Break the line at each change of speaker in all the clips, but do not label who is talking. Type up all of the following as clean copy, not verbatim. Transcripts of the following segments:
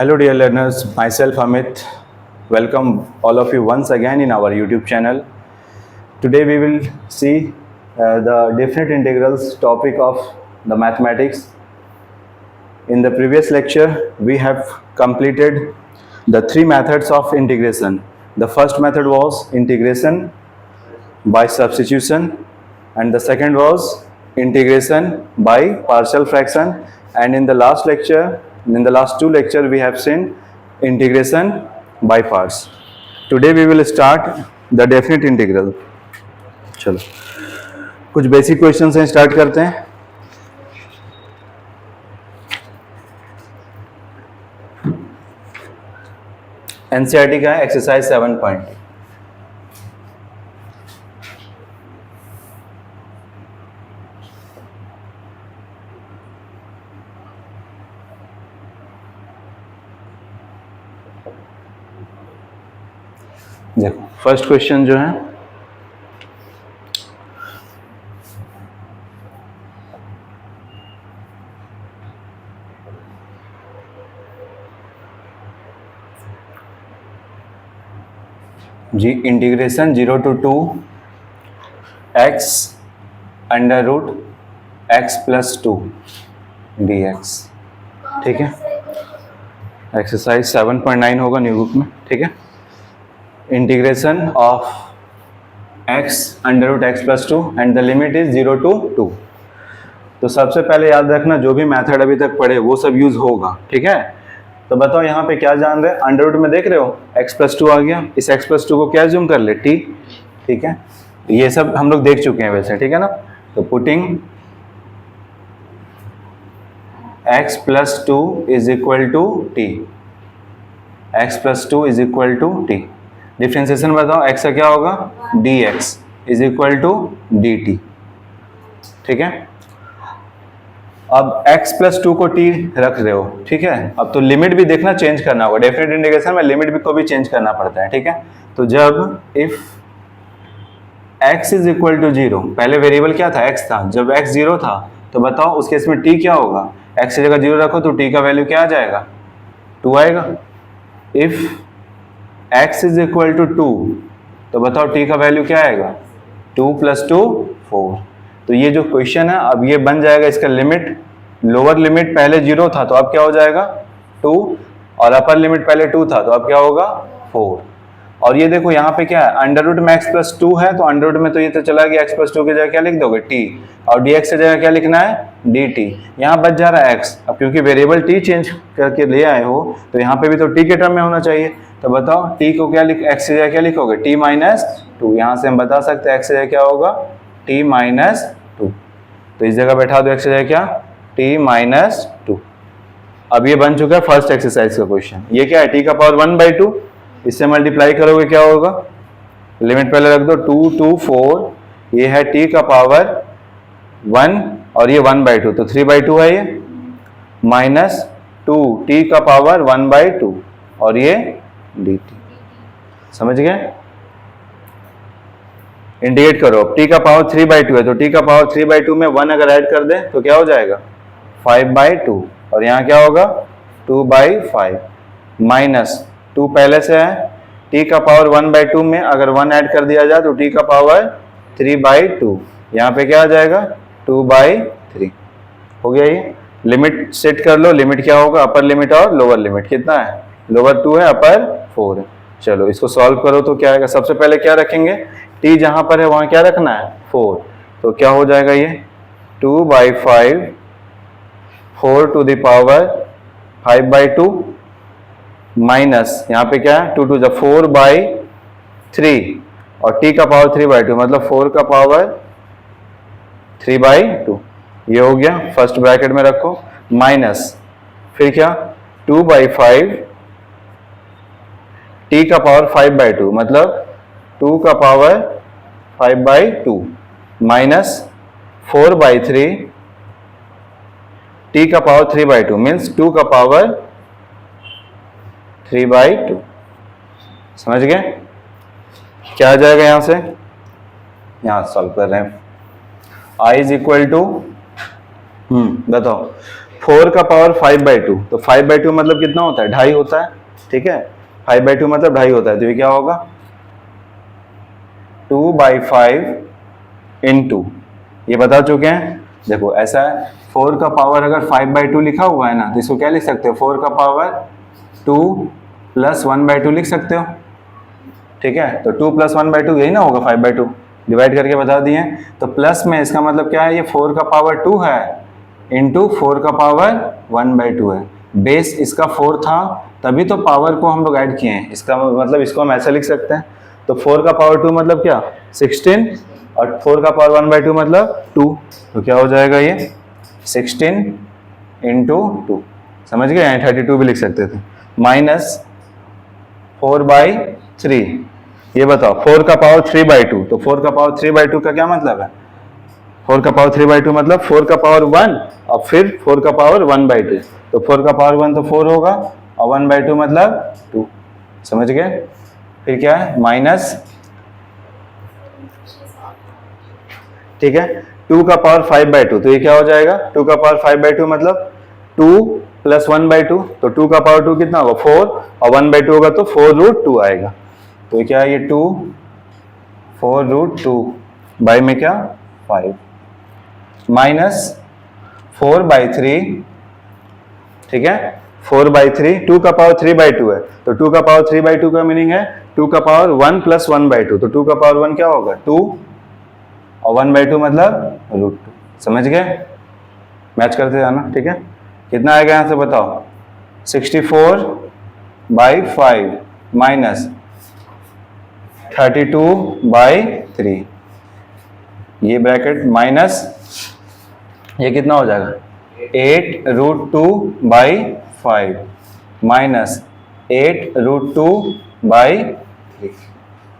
Hello dear learners, myself Amit. Welcome all of you once again in our YouTube channel. Today we will see the definite integrals topic of the mathematics. In the previous lecture we have completed the three methods of integration. The first method was integration by substitution and the second was integration by partial fraction, and in the last two lectures we have seen integration by parts. Today we will start the definite integral. चलो कुछ basic question से start करते हैं. NCERT का है exercise 7. देखो first question जो है जी integration 0 to 2 x under root x plus 2 dx. ठीक है, एक्सरसाइज 7.9 होगा न्यू बुक में. ठीक है, integration of x under root x plus 2 and the limit is 0 to 2. तो सबसे पहले याद रखना जो भी मेथड अभी तक पढ़े वो सब यूज होगा. ठीक है, तो बताओ यहाँ पे क्या जान रहे हैं. अंडर रूट में देख रहे हो x plus 2 आ गया, इस x plus 2 को क्या ज्यूम कर ले t. ठीक है, ये सब हम लोग देख चुके हैं वैसे. ठीक है ना, तो putting x plus 2 is equal to t, x plus 2 is equal to t. Differentiation बताओ, x का क्या होगा dx is equal to dt. ठीक है, अब x plus 2 को t रख रहे हो. ठीक है, अब तो लिमिट भी देखना चेंज करना होगा. डेफिनेट इंटीग्रेशन में लिमिट भी को भी चेंज करना पड़ता है. ठीक है, तो जब if x is equal to 0, पहले वेरिएबल क्या था x था, जब x 0 था तो बताओ उस केस में t क्या होगा. x की जगह 0 रखो तो t का वैल्यू क्या आ जाएगा 2 आएगा. If x is equal to 2 तो बताओ t का वैल्यू क्या आएगा 2 plus 2 4. तो ये जो क्वेश्चन है अब ये बन जाएगा, इसका लिमिट लोअर लिमिट पहले 0 था तो अब क्या हो जाएगा 2, और अपर लिमिट पहले 2 था तो अब क्या होगा 4. और ये देखो यहाँ पे क्या है अंडर रूट में x plus 2 है, तो अंडर रूट में तो ये तो चला गया, x plus 2 की जगह क्या लिख दोगे t, और dx की जगह क्या लिखना है dt. यहाँ बच जा रहा है x. अब क्योंकि वेरिएबल t चेंज करके ले आए हो तो यहाँ पे भी तो t के टर्म में होना चाहिए. तो बताओ t को क्या x की जगह क्या लिखोगे t minus 2. यहाँ से हम बता सकते हैं x की जगह क्या होगा t minus 2. तो इस जगह बैठा दो x की जगह क्या t minus 2. अब ये बन चुका है फर्स्ट एक्सरसाइज का क्वेश्चन. ये क्या है t का पावर 1/2, इससे मल्टीप्लाई करोगे क्या होगा, लिमिट पहले रख दो 2 to 4, ये है t का पावर 1 और ये 1/2 तो 3/2 है ये, माइनस 2 t का पावर 1/2 और ये dt. समझ गए, इंटीग्रेट करो. अब t का पावर 3/2 है तो t का पावर 3/2 में 1 अगर ऐड कर दे तो क्या हो जाएगा 5/2, और यहाँ क्या होगा 2/5 माइनस 2 पहले से है, t का पावर 1/2 में अगर 1 ऐड कर दिया जाए तो t का पावर 3/2, यहाँ पे क्या आ जाएगा 2/3. हो गया. ये लिमिट सेट कर लो, लिमिट क्या होगा अपर लिमिट और लोअर लिमिट कितना है, लोअर 2 है अपर 4 है. चलो इसको सॉल्व करो तो क्या आएगा. सबसे पहले क्या रखेंगे, t जहां पर है वहां क्या रखना है 4, तो क्या हो जाएगा ये 2/5 4 to the power 5/2 माइनस यहाँ पे क्या है 2 to the 4/3 और t का पावर 3/2 मतलब 4 का पावर 3/2. ये हो गया, फर्स्ट ब्रैकेट में रखो, माइनस फिर क्या 2/5 t का पावर 5/2 मतलब 2 का पावर 5/2 माइनस 4/3 t का पावर 3/2 मीन्स 2 का पावर 3/2. समझ गए क्या आ जाएगा. यहां से यहां सॉल्व कर रहे हैं. i इज इक्वल टू बताओ 4 का पावर 5/2, तो 5/2 मतलब कितना होता है, 2.5 होता है, ठीक है, 5/2 मतलब 2.5 होता है, तो ये क्या होगा 2/5 इंटू, ये बता चुके हैं। देखो ऐसा है, 4 का पावर अगर 5/2 लिखा हुआ है ना, तो इसको क्या लिख सकते हो, 4 का पावर 2 + 1/2 लिख सकते हो, ठीक है। तो 2 + 1/2 यही ना होगा 5/2, डिवाइड करके बता दिए। तो प्लस में इसका मतलब क्या है, ये 4 का पावर 2 है इंटू 4 का पावर 1/2 है। बेस इसका 4 था, तभी तो पावर को हम लोग ऐड किए हैं, इसका मतलब इसको हम ऐसा लिख सकते हैं। तो 4 का पावर 2 मतलब क्या 16, और 4 का पावर 1/2 मतलब 2, तो क्या हो जाएगा ये 16 इंटू 2, समझ गए, 32 भी लिख सकते थे, माइनस 4/3। ये बताओ 4 का पावर 3/2, तो 4 का पावर 3/2 का क्या मतलब है, 4 का पावर 3/2 मतलब 4 का पावर 1 और फिर 4 का पावर 1/2, तो 4 का पावर 1 तो 4 होगा और 1/2 मतलब 2, समझ गए। फिर क्या है माइनस, ठीक है, 2 का पावर 5/2, तो ये क्या हो जाएगा 2 का पावर 5/2 मतलब 2 + 1/2, तो 2 का पावर 2 कितना होगा 4 और 1/2 होगा तो 4√2 आएगा। तो ये क्या है, ये 2 4√2 बाई में क्या 5 माइनस 4/3, ठीक है, 4/3, 2 का पावर 3/2 है, तो 2 का पावर 3/2 का मीनिंग है 2 का पावर 1 + 1/2, तो 2 का पावर 1 क्या होगा 2 और 1/2 मतलब √2, समझ गए, मैच करते जाना, ठीक है। कितना आएगा यहां से बताओ 64/5 माइनस 32/3, ये ब्रैकेट माइनस ये कितना हो जाएगा 8√2/5 माइनस 8√2/3,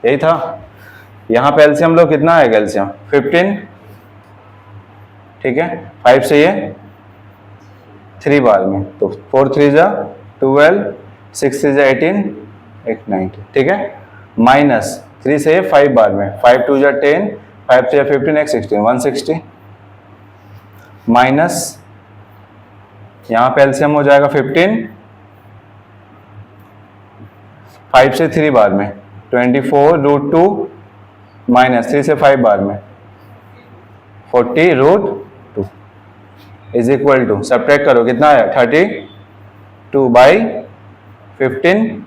यही था। यहाँ पे एलसीएम लो, कितना आएगा एलसीएम 15, ठीक है, 5 से ये 3 बार में, तो 4 3 जा 12, 6 3 जा 18, 8 19, ठीक है, माइनस 3 से ये 5 बार में, 5 2 जा 10, 5 3 जा 15, 8 16 160, माइनस यहाँ पे एलसीएम हो जाएगा 15, 5 से 3 बार में 24√2 माइनस 3 से 5 बार में 40√2 इज इक्वल टू, सब्ट्रैक्ट करो कितना आया 32/15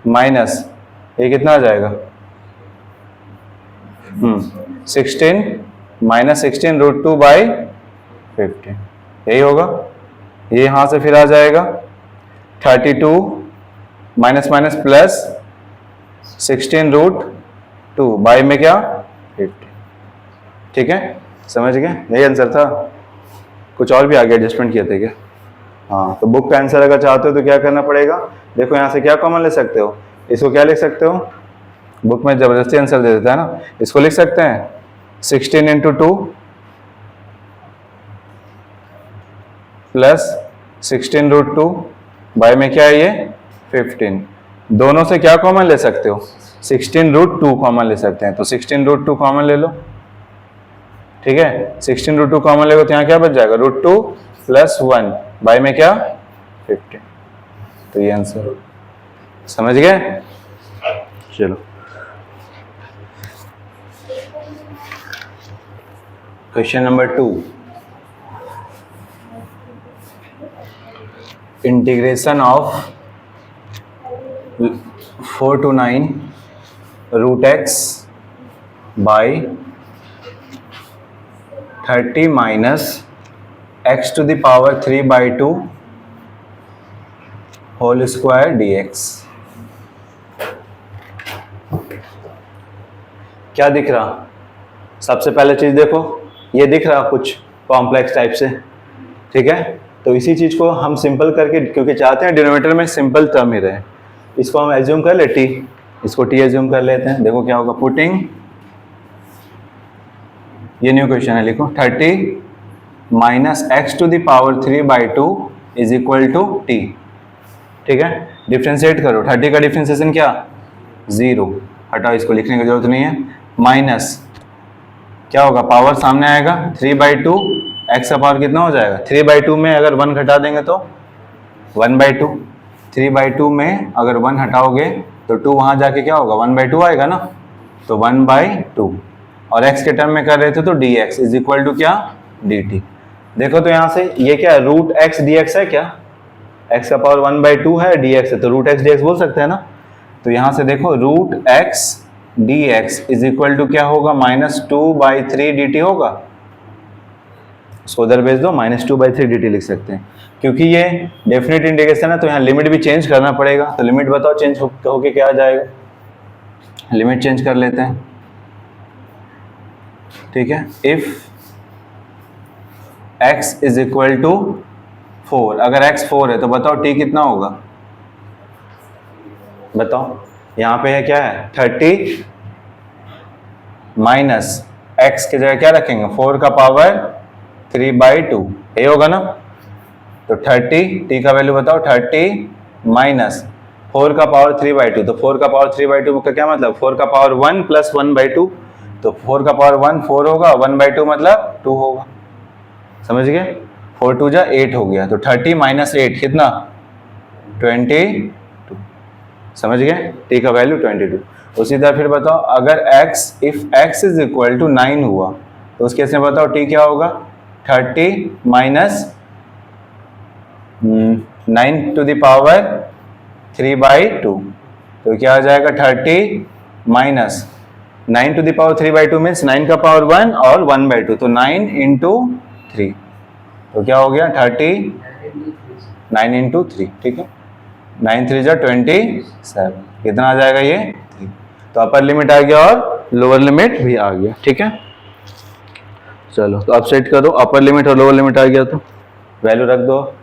माइनस ये कितना आ जाएगा 16 माइनस 16√2/15, यही होगा। ये यहां से फिर आ जाएगा 32 माइनस माइनस प्लस 16√2 बाई में क्या 50, ठीक है, समझ गए, यही आंसर था। कुछ और भी आगे एडजस्टमेंट किए थे क्या, हाँ। तो बुक का आंसर अगर चाहते हो तो क्या करना पड़ेगा, देखो यहाँ से क्या कॉमन ले सकते हो, इसको क्या लिख सकते हो, बुक में जबरदस्ती आंसर दे देता है ना, इसको लिख सकते हैं 16 × 2 प्लस 16√2 बाई में क्या है ये 15, दोनों से क्या कॉमन ले सकते हो 16√2 कॉमन ले सकते हैं, तो 16√2 कॉमन ले लो, ठीक है, 16√2 कॉमन लेगा तो यहाँ क्या बच जाएगा √2 + 1 बाई में क्या 15, तो ये आंसर, समझ गए। चलो question number 2, integration of 4 to 9 √x by 30 minus x to the power 3/2 whole square dx। क्या दिख रहा, सबसे पहले चीज देखो, ये दिख रहा कुछ कॉम्प्लेक्स टाइप से, ठीक है, तो इसी चीज को हम सिंपल करके, क्योंकि चाहते हैं डिनोमिनेटर में सिंपल टर्म ही रहे, इसको हम एज्यूम कर ले t, इसको t एज्यूम कर लेते हैं। देखो क्या होगा, पुटिंग, ये न्यू क्वेश्चन है, लिखो 30 minus x to the power 3/2 is equal to t, ठीक है, डिफ्रेंशिएट करो, 30 का डिफ्रेंशिएशन क्या 0, हटाओ, इसको लिखने की जरूरत नहीं है, माइनस क्या होगा, पावर सामने आएगा 3/2, एक्स का पावर कितना हो जाएगा 3/2 में अगर 1 घटा देंगे तो 1/2, 3/2 में अगर 1 हटाओगे तो 2 वहां जाके क्या होगा 1/2 आएगा ना, तो 1/2, और x के टर्म में कर रहे थे तो dx इज इक्वल टू क्या dt। देखो तो यहां से ये क्या है रूट एक्स डी एक्स है, क्या x का पावर 1/2 है, dx है, तो रूट एक्स dx बोल सकते हैं ना। तो यहां से देखो root x d x is equal to क्या होगा -2/3 dt होगा, उसको उधर भेज दो, -2/3 dt लिख सकते हैं। क्योंकि ये डेफिनेट इंटीग्रेशन है तो यहाँ लिमिट भी चेंज करना पड़ेगा, तो लिमिट बताओ चेंज होके क्या आ जाएगा, लिमिट चेंज कर लेते हैं। ठीक है, if x is equal to 4, अगर x 4 है तो बताओ t कितना होगा, बताओ। यहाँ पे है क्या है 30 माइनस x की जगह क्या रखेंगे 4 का पावर 3/2, ये होगा ना। तो 30 t का वैल्यू बताओ 30 माइनस 4 का पावर 3/2, तो 4 का पावर 3/2 का क्या मतलब 4 का पावर 1 प्लस 1/2, तो 4 का पावर 1 4 होगा, 1/2 मतलब 2 होगा, समझ गए। 4 2 जा 8 हो गया, तो 30 माइनस 8 कितना 22, समझ गए, t का वैल्यू 22। उसी तरह फिर बताओ अगर x if x is equal to 9 हुआ तो उस केस में बताओ t क्या होगा 30 माइनस 9 टू द पावर 3/2, तो क्या आ जाएगा 30 minus 9 to the power 3/2 means 9 का पावर 1 और 1/2, तो 9 इंटू 3, तो क्या हो गया 30 9 इंटू 3, ठीक है, 9 3 जा 27, कितना आ जाएगा ये 3। तो अपर लिमिट आ गया और लोअर लिमिट भी आ गया, ठीक है। चलो तो अब सेट करो, अपर लिमिट और लोअर लिमिट आ गया तो वैल्यू रख दो।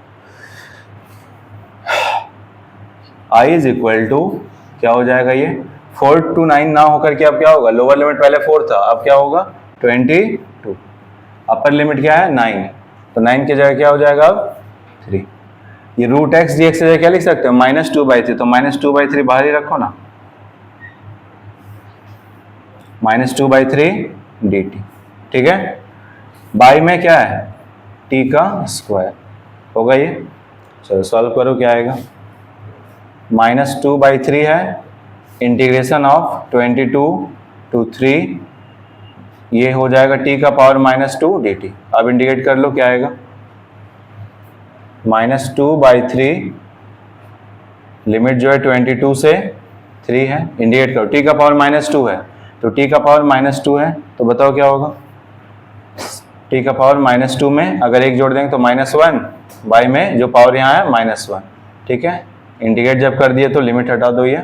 i इज इक्वल टू क्या हो जाएगा ये 4 to 9 ना होकर के अब क्या होगा, लोअर लिमिट पहले 4 था, अब क्या होगा 22, अपर लिमिट क्या है 9, तो 9 की जगह क्या हो जाएगा अब 3। ये रूट एक्स डी एक्स की जगह क्या लिख सकते हो -2/3, तो -2/3 बाहर ही रखो ना, -2/3 dt, ठीक है। बाई में क्या है t का स्क्वायर होगा ये, चलो सॉल्व करो क्या आएगा, -2/3 है, इंटीग्रेशन ऑफ 22 to 3, ये हो जाएगा t का पावर -2 dt। अब इंटीग्रेट कर लो क्या आएगा -2/3, लिमिट जो है 22 से 3 है, इंटीग्रेट करो, t का पावर -2 है, तो t का पावर -2 है, तो बताओ क्या होगा t का पावर -2 में अगर एक जोड़ देंगे तो -1, बाई में जो पावर यहाँ है -1, ठीक है। इंटीग्रेट जब कर दिए तो लिमिट हटा दो, ये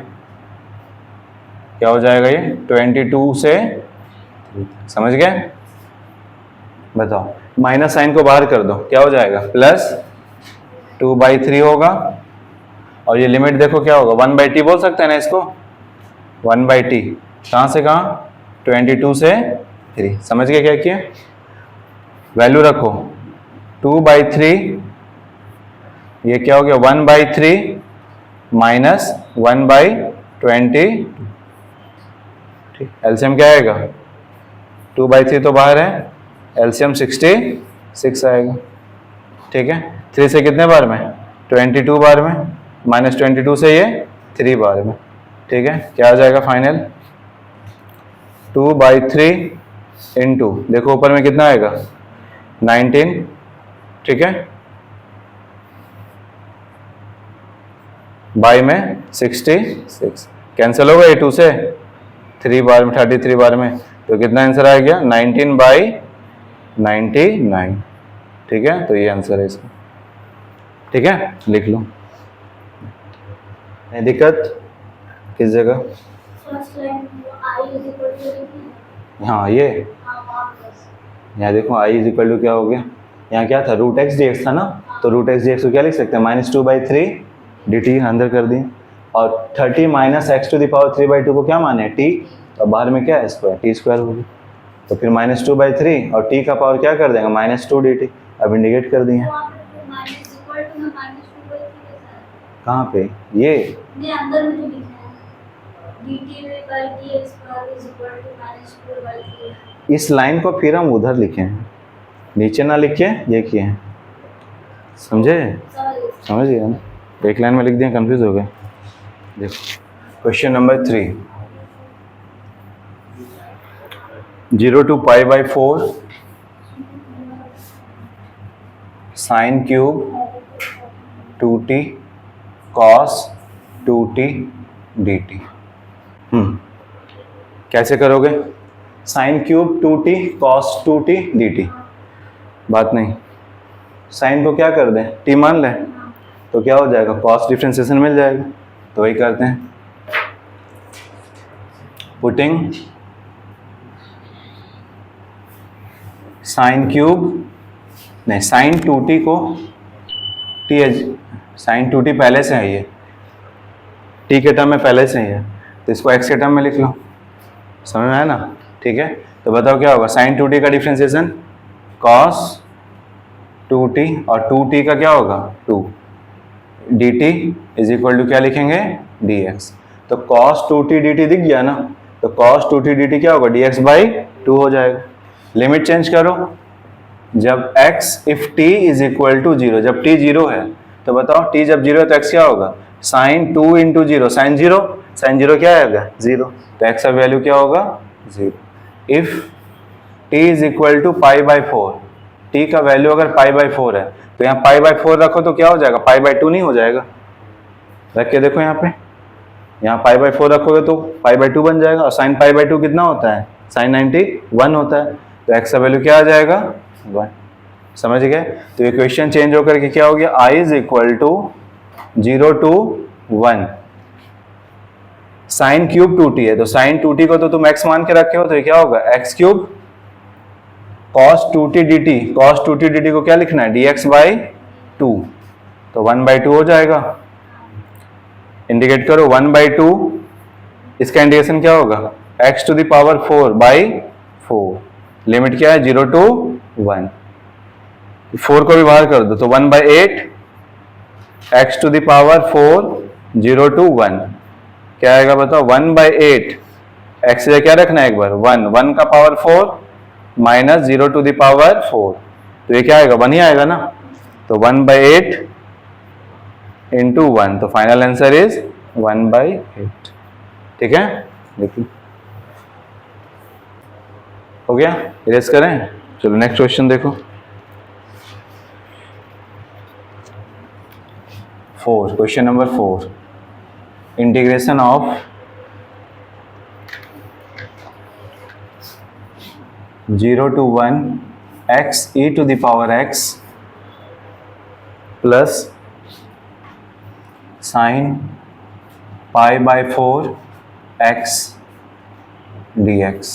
क्या हो जाएगा ये 22 से 3, समझ गए। बताओ माइनस साइन को बाहर कर दो, क्या हो जाएगा +2/3 होगा, और ये लिमिट देखो क्या होगा 1/t बोल सकते हैं ना इसको, 1/t कहाँ से कहाँ 22 से 3, समझ गए क्या किया, वैल्यू रखो 2/3, ये क्या हो गया 1/3 माइनस 1/22, ठीक, एलसीएम क्या आएगा 2/3 तो बाहर है, एलसीएम 66 आएगा, ठीक है। 3 से कितने बार में 22 बार में, -22 से ये 3 बार में, ठीक है। क्या आ जाएगा फाइनल 2/3 इंटू देखो ऊपर में कितना आएगा 19, ठीक है, बाई में 66, कैंसिल होगा ये 2 से 3 बार में 33 बार में, तो कितना आंसर आ गया 19/99, ठीक है। तो ये आंसर है इसका, ठीक है, लिख लो। नहीं दिक्कत किस जगह, हाँ ये यहाँ देखो i इज इक्वल टू क्या हो गया, यहाँ क्या था रूट एक्स डी एक्स था ना, तो रूट एक्स डी एक्स को क्या लिख सकते हैं -2/3 dt अंदर कर दिए, और 30 minus x to the power 3/2 को क्या माने t, और बाहर में क्या है स्क्वायर t स्क्वायर होगी, तो फिर -2/3 और t का पावर क्या कर देंगे -2 dt, अब इंडिकेट कर दिए कहाँ पे ये
अंदर में जो लिखा है dt/dx इज इक्वल टू -2/3
इस लाइन को फिर हम उधर लिखे हैं, नीचे ना लिख के ये किए हैं, समझे? समझ गए ना? एक लाइन में लिख दिया, कंफ्यूज हो गए। देखो question number 3, 0 to pi by 4 sign cube 2t cos 2t dt। कैसे करोगे? Sign cube 2t cos 2t dt, बात नहीं, साइन को क्या कर दें, t मान लें, तो क्या हो जाएगा, cos डिफ्रेंसिएशन मिल जाएगा। तो वही करते हैं, पुटिंग साइन क्यूब, नहीं साइन 2t को t, साइन 2t पहले से है, ये t के टर्म में पहले से ही है, तो इसको x के टर्म में लिख लो, समझ में आया ना? ठीक है, तो बताओ क्या होगा, साइन 2t का डिफ्रेंसिएशन cos 2t और 2t का क्या होगा 2, dt इज इक्वल टू क्या लिखेंगे dx। तो cos 2t dt दिख गया ना, तो cos 2t dt क्या होगा, dx बाई 2 हो जाएगा। लिमिट चेंज करो, जब x if t is equal to 0, जब t 0 है, तो बताओ t जब 0 है तो x क्या होगा, साइन 2 इंटू 0, साइन 0, साइन 0 क्या आएगा 0, तो x का वैल्यू क्या होगा 0। If t is equal to pi by 4, t का वैल्यू अगर पाई बाई 4 है, तो यहाँ पाई बाई 4 रखो तो क्या हो जाएगा, पाई बाई 2 नहीं हो जाएगा? रख के देखो यहाँ पे, यहाँ पाई बाई 4 रखोगे तो पाई बाई 2 बन जाएगा, और साइन पाई बाई 2 कितना होता है, साइन 91 होता है, तो x का वैल्यू क्या आ जाएगा 1। समझ गए? तो इक्वेशन चेंज होकर के क्या हो गया, i is equal to 0 to 1, sine cube 2t है, तो साइन 2t को तो तुम x मान के रखे हो, तो ये क्या होगा x cube cos 2t dt, cos 2t dt को क्या लिखना है, dx बाई 2, तो 1 बाई 2 हो जाएगा। इंडिकेट करो 1 बाई 2, इसका इंडिकेशन क्या होगा, x to the power 4 by 4, limit क्या है 0 to 1, 4 को भी बाहर कर दो, तो 1 by 8 x to the power 4 0 to 1, क्या आएगा बताओ, 1 बाई 8, x से क्या रखना है एक बार 1, 1 का power 4 minus 0 to the power 4, तो ये क्या आएगा 1 ही आएगा ना, तो 1 बाई 8 इंटू 1, तो फाइनल आंसर इज 1 बाई 8। ठीक है, देखिए हो गया, इरेज करें। चलो नेक्स्ट क्वेश्चन देखो, 4, question number 4, integration of 0 to 1 x e to the power x plus sine pi by 4 x dx।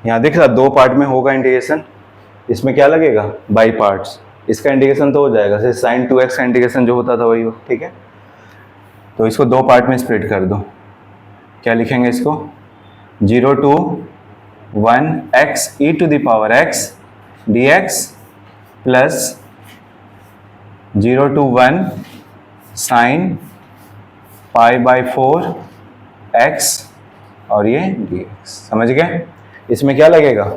यहाँ दिख रहा 2 पार्ट में होगा इंटीग्रेशन, इसमें क्या लगेगा बाई पार्ट्स, इसका इंटीग्रेशन तो हो जाएगा, जैसे साइन 2x का इंटीग्रेशन जो होता था वही हो। ठीक है, तो इसको 2 पार्ट में स्प्लिट कर दो, क्या लिखेंगे इसको, 0 to 1 x e to the power x dx plus 0 to 1 sine pi by 4 x और ये dx। समझ गए? इसमें क्या लगेगा,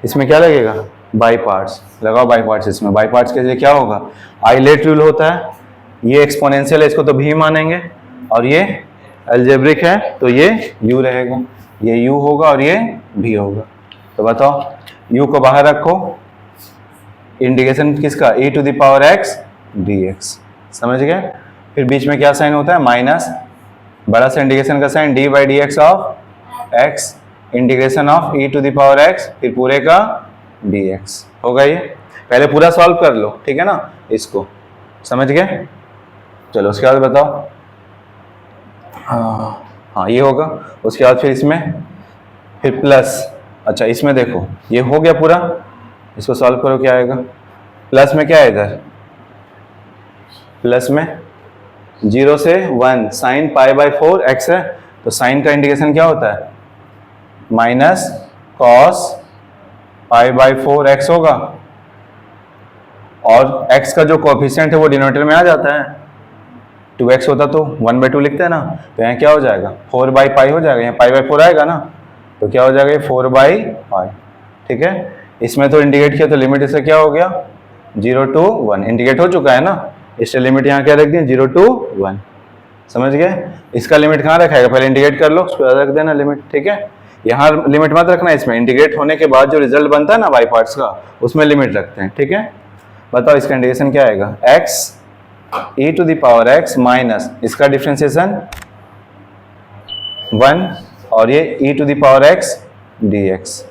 इसमें क्या लगेगा बाई पार्ट्स, लगाओ बाई पार्ट्स। इसमें बाई पार्ट्स के लिए क्या होगा, आइलेट रूल होता है, ये एक्सपोनेंशियल है इसको तो भी मानेंगे, और ये अलजेब्रिक है तो ये u रहेगा, ये u होगा और ये v होगा। तो बताओ u को बाहर रखो, इंटीग्रेशन किसका, e to the power x dx। समझ गए? फिर बीच में क्या साइन होता है, माइनस, बड़ा सा इंटीग्रेशन का sign d by d x of x, integration of e to the power x, फिर पूरे का dx होगा। ये पहले पूरा सॉल्व कर लो, ठीक है ना, इसको समझ गए। चलो उसके बाद बताओ, हाँ ये होगा, उसके बाद फिर इसमें फिर प्लस, अच्छा इसमें देखो ये हो गया पूरा, इसको सॉल्व करो क्या आएगा, प्लस में क्या है इधर, प्लस में 0 से 1 साइन पाई बाई 4 x है, तो साइन का इंटीग्रेशन क्या होता है, minus cos pi by 4 x होगा, और x का जो कोएफिशिएंट है वो डिनोमिनेटर में आ जाता है, 2x होता तो 1/2 लिखते हैं ना, तो यहाँ क्या हो जाएगा 4/पाई हो जाएगा, यहाँ पाई/4 आएगा ना, तो क्या हो जाएगा ये 4/पाई। ठीक है, इसमें तो इंडिकेट किया तो लिमिट इसका क्या हो गया 0 to 1, इंडिकेट हो चुका है ना, इसलिए लिमिट यहाँ क्या रख दी 0 to 1। समझ गए, इसका लिमिट कहाँ रखाएगा, पहले इंडिकेट कर लो, उसके बाद रख देना लिमिट। ठीक है, यहाँ लिमिट मत रखना, इसमें इंटीग्रेट होने के बाद जो रिजल्ट बनता है ना बाई पार्ट्स का, उसमें लिमिट रखते हैं। ठीक है, बताओ इसका इंटीग्रेशन क्या आएगा, x e⁻x माइनस इसका डिफरेंशिएशन 1 और ये e⁻x dx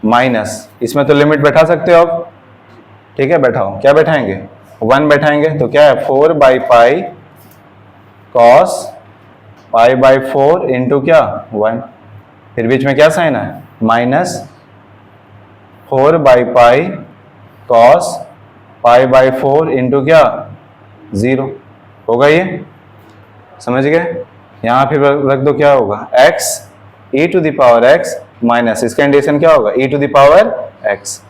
माइनस, इसमें तो लिमिट बैठा सकते हो आप। ठीक है, बैठाओ, क्या बैठाएंगे 1 बैठाएंगे, तो क्या है 4/पाई cos π/4 इंटू क्या 1, फिर बीच में क्या साइन है माइनस 4/पाई cos π/4 इंटू क्या 0 होगा, ये समझ गए। यहाँ फिर रख दो, क्या होगा x e⁻x माइनस इसका इंटीग्रेशन क्या होगा e⁻x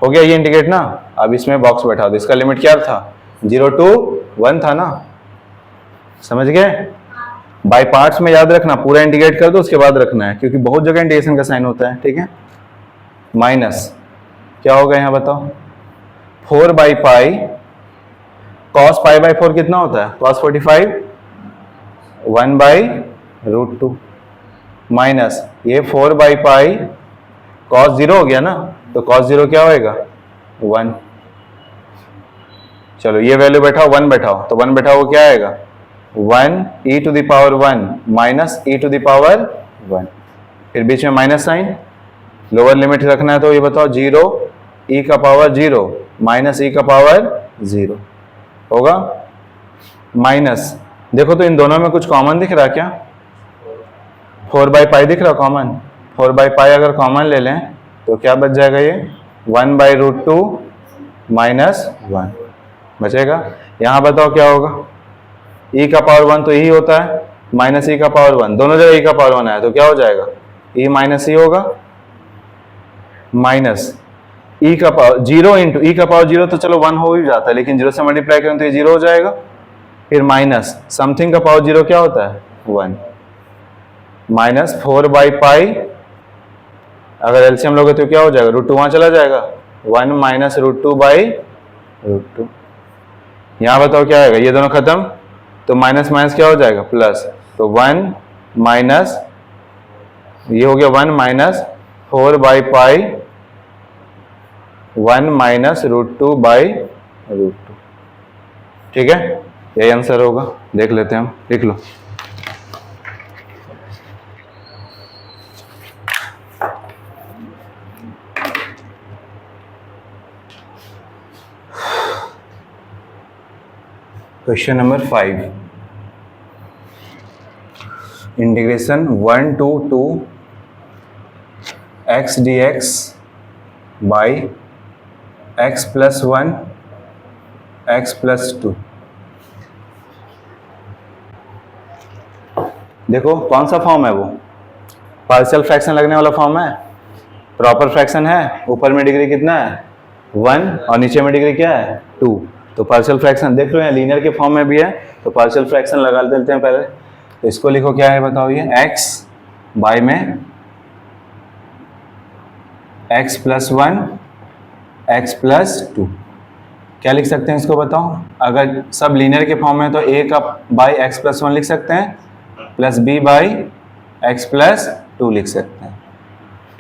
हो गया, ये इंटीग्रेट ना। अब इसमें बॉक्स बैठा दो, इसका लिमिट क्या था 0 to 1 था ना, समझ गए। बाय पार्ट्स में याद रखना, पूरा इंटीग्रेट कर दो उसके बाद रखना है, क्योंकि बहुत जगह इंटीग्रेशन का साइन होता है। ठीक है, माइनस क्या होगा यहाँ बताओ 4/पाई cos π/4 कितना होता है cos 45 1/√2 माइनस ये 4/पाई cos 0 हो गया ना, तो cos 0 क्या होएगा 1। चलो ये वैल्यू बैठाओ 1 बैठाओ, तो 1 बैठाओ क्या आएगा 1 e⁻1 माइनस e⁻1, फिर बीच में माइनस साइन, लोअर लिमिट रखना है, तो ये बताओ 0 e⁻0 माइनस e⁻0 होगा माइनस, देखो तो इन दोनों में कुछ कॉमन दिख रहा है क्या 4/पाई दिख रहा कॉमन, 4/पाई अगर कॉमन ले लें तो क्या बच जाएगा ये 1/√2 माइनस 1 बचेगा। यहाँ बताओ क्या होगा e⁻1 तो यही होता है, माइनस e⁻1, दोनों जगह e⁻1 आया तो क्या हो जाएगा e माइनस e होगा, माइनस e⁻0 इंटू e⁻0 तो चलो 1 हो ही जाता है, लेकिन 0 से मल्टीप्लाई करें तो ये 0 हो जाएगा, फिर माइनस समथिंग का पावर 0 क्या होता है 1 माइनस 4/पाई, अगर एलसीएम लोगे तो क्या हो जाएगा √2 वहां चला जाएगा 1 माइनस √2/√2। यहाँ बताओ क्या आएगा, ये दोनों खत्म तो माइनस माइनस क्या हो जाएगा प्लस, तो 1 माइनस ये हो गया 1 माइनस 4/पाई 1 माइनस √2/√2। ठीक है, यही आंसर होगा, देख लेते हैं हम, लिख लो। Question number 5, integration 1 to 2 x dx by x plus 1 x plus 2। देखो कौन सा फॉर्म है वो, पार्शियल फ्रैक्शन लगने वाला फॉर्म है, प्रॉपर फ्रैक्शन है, ऊपर में डिग्री कितना है 1 और नीचे में डिग्री क्या है 2, तो पार्शियल फ्रैक्शन देख लो यहाँ लीनियर के फॉर्म में भी है, तो पार्शियल फ्रैक्शन लगा देते हैं पहले। तो इसको लिखो क्या है बताओ, ये x बाई में x plus 1 x plus 2, क्या लिख सकते हैं इसको बताओ, अगर सब लीनियर के फॉर्म में तो a का बाई x plus 1 लिख सकते हैं, plus b by x plus 2 लिख सकते हैं।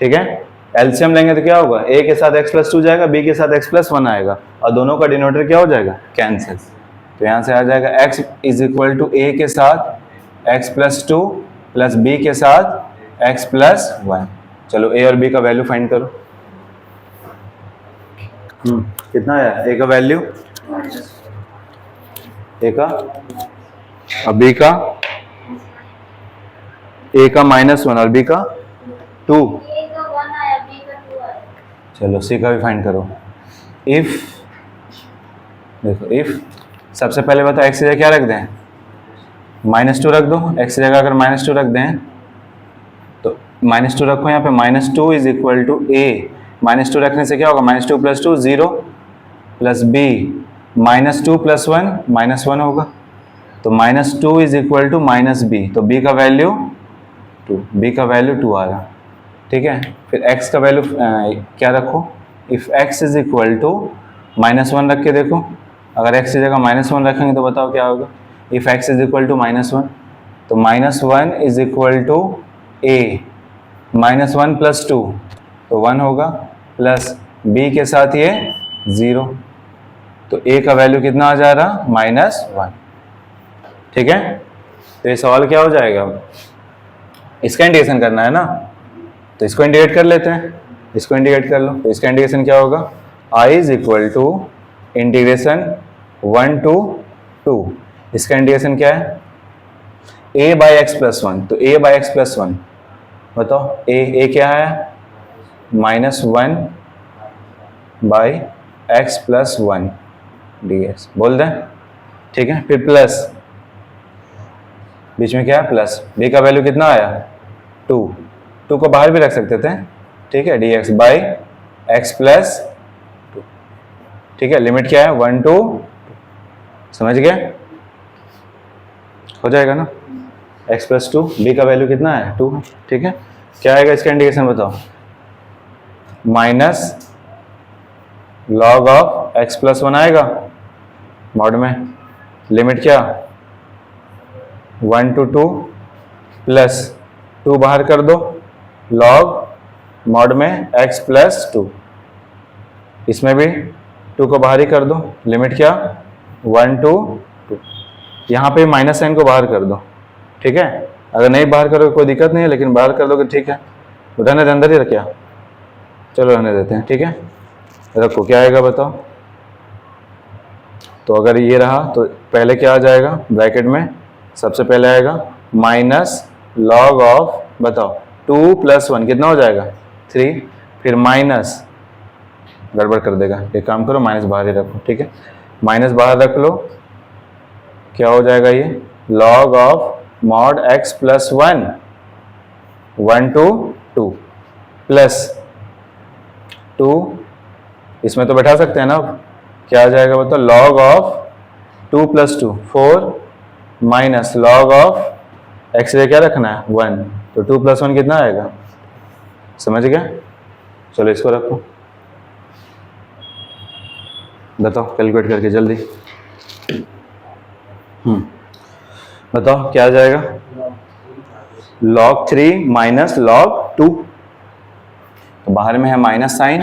ठीक है, एलसीएम लेंगे तो क्या होगा a के साथ x plus 2 जाएगा, b के साथ x plus 1 आएगा, और दोनों का डिनोमिनेटर क्या हो जाएगा कैंसिल, तो यहाँ से आ जाएगा x is equal to a के साथ x plus 2 प्लस b के साथ x plus 1। चलो a और b का वैल्यू फाइंड करो। कितना आया a का वैल्यू, a का और b का, a का -1 और b का 2, चलो c का भी फाइंड करो। इफ देखो इफ सबसे पहले बताओ x की जगह क्या रख दें -2 रख दो, x की जगह अगर -2 रख दें तो -2 रखो यहाँ पे, -2 इज इक्वल टू a, -2 रखने से क्या होगा -2 + 2 0 प्लस b -2 + 1 -1 होगा, तो -2 इज इक्वल टू -b, तो b का वैल्यू 2, b का वैल्यू 2 आ रहा, ठीक है। फिर x का वैल्यू क्या रखो, if x is equal to -1 रख के देखो, अगर x की जगह -1 रखेंगे तो बताओ क्या होगा। If x is equal to -1, तो -1 इज इक्वल टू a, -1 + 2 तो 1 होगा, प्लस b के साथ ये 0, तो a का वैल्यू कितना आ जा रहा, -1, ठीक है। तो ये सवाल क्या हो जाएगा, इसका इंटीग्रेशन करना है ना, तो इसको इंटीग्रेट कर लेते हैं, इसको इंटीग्रेट कर लो। तो इसका इंटीग्रेशन क्या होगा, i is equal to integration 1 to 2, इसका इंटीग्रेशन क्या है, a/x+1, तो a/x+1 बताओ, a क्या है, -1/x+1 dx बोल दें, ठीक है। फिर प्लस, बीच में क्या है प्लस, b का वैल्यू कितना आया 2, 2 को बाहर भी रख सकते थे, ठीक है, dx/x+2, ठीक है। लिमिट क्या है 1 to 2, समझ गए, हो जाएगा ना, x+2, b का वैल्यू कितना है 2, ठीक है। क्या आएगा इसका इंटीग्रेशन बताओ, -log ऑफ x+1 आएगा मॉड में, लिमिट क्या 1 to 2, प्लस 2 बाहर कर दो, लॉग मॉड में x+2, इसमें भी 2 को बाहर ही कर दो, लिमिट क्या 1 to 2, यहाँ पे माइनस साइन को बाहर कर दो, ठीक है। अगर नहीं बाहर करोगे कोई दिक्कत नहीं है, लेकिन बाहर कर दोगे ठीक है, रहने दे, अंदर ही रखिए, चलो रहने देते हैं, ठीक है। रखो, क्या आएगा बताओ, तो अगर ये रहा तो पहले क्या आ जाएगा ब्रैकेट में, सबसे पहले आएगा -log ऑफ, बताओ 2 + 1 कितना हो जाएगा 3, फिर माइनस, गड़बड़ कर देगा, एक काम करो माइनस बाहर ही रखो, ठीक है, माइनस बाहर रख लो, क्या हो जाएगा ये log of mod x+1 1 to 2 plus 2, इसमें तो बैठा सकते हैं ना, क्या आ जाएगा बताओ, log of 2 + 2 4, minus log of x रे क्या रखना है 1, तो 2 + 1 कितना आएगा, समझ गए। चलो इसको रखो, बताओ कैलकुलेट करके जल्दी, बताओ क्या आ जाएगा, log 3 माइनस log 2, तो बाहर में है minus sign,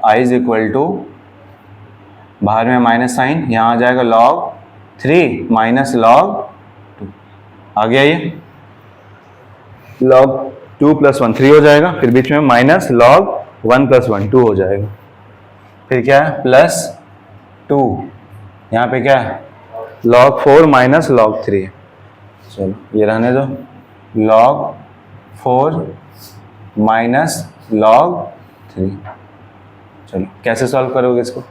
i is equal to, बाहर में माइनस साइन, यहाँ आ जाएगा log 3 माइनस log 2, आ गया ये, log 2 + 1 3 हो जाएगा, फिर बीच में माइनस log 1 + 1 2 हो जाएगा, फिर क्या है प्लस 2, यहाँ पे क्या है log 4 माइनस log 3, चलो ये रहने दो, log 4 माइनस log 3, चलो कैसे सॉल्व करोगे इसको,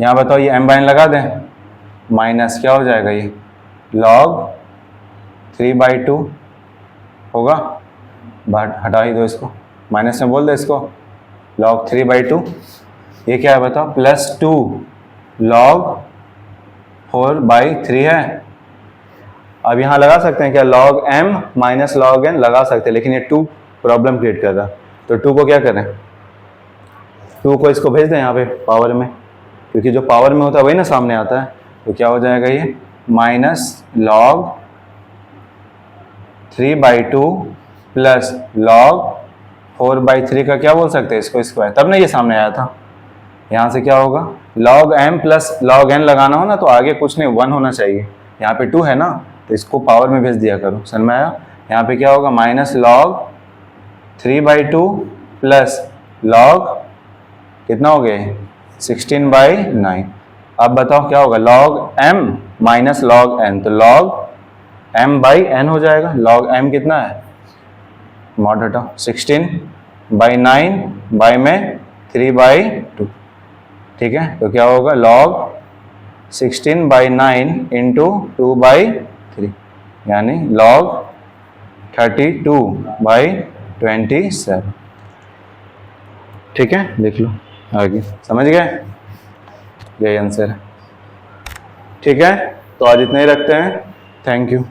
यहाँ बताओ, ये m/n लगा दें, माइनस क्या हो जाएगा ये log 3/2 होगा, बाहर हटा ही दो इसको, माइनस में बोल दो इसको, log 3/2, ये क्या है बताओ प्लस 2 log 4/3 है। अब यहाँ लगा सकते हैं क्या log m minus log n लगा सकते हैं, लेकिन ये 2 प्रॉब्लम क्रिएट कर रहा, तो 2 को क्या करें, 2 को इसको भेज दें यहाँ पे पावर में, क्योंकि जो पावर में होता है वही ना सामने आता है, तो क्या हो जाएगा ये माइनस log 3/2 प्लस log 4/3 का क्या बोल सकते हैं इसको स्क्वायर, तब ना ये सामने आया था। यहाँ से क्या होगा log m plus log n लगाना हो ना, तो आगे कुछ नहीं 1 होना चाहिए, यहाँ पे 2 है ना, तो इसको पावर में भेज दिया करो, समझ में आया। यहाँ पे क्या होगा माइनस log 3/2 प्लस log कितना हो गया 16/9, अब बताओ क्या होगा log m minus log n, तो log m/n हो जाएगा, log m कितना है मॉड हटाओ 16/9 बाई में 3/2, ठीक है, तो क्या होगा log 16/9 इंटू 2/3, यानी log 32/27, ठीक है, देख लो आगे, समझ गए, यही आंसर है। ठीक है, तो आज इतना ही रखते हैं। Thank you.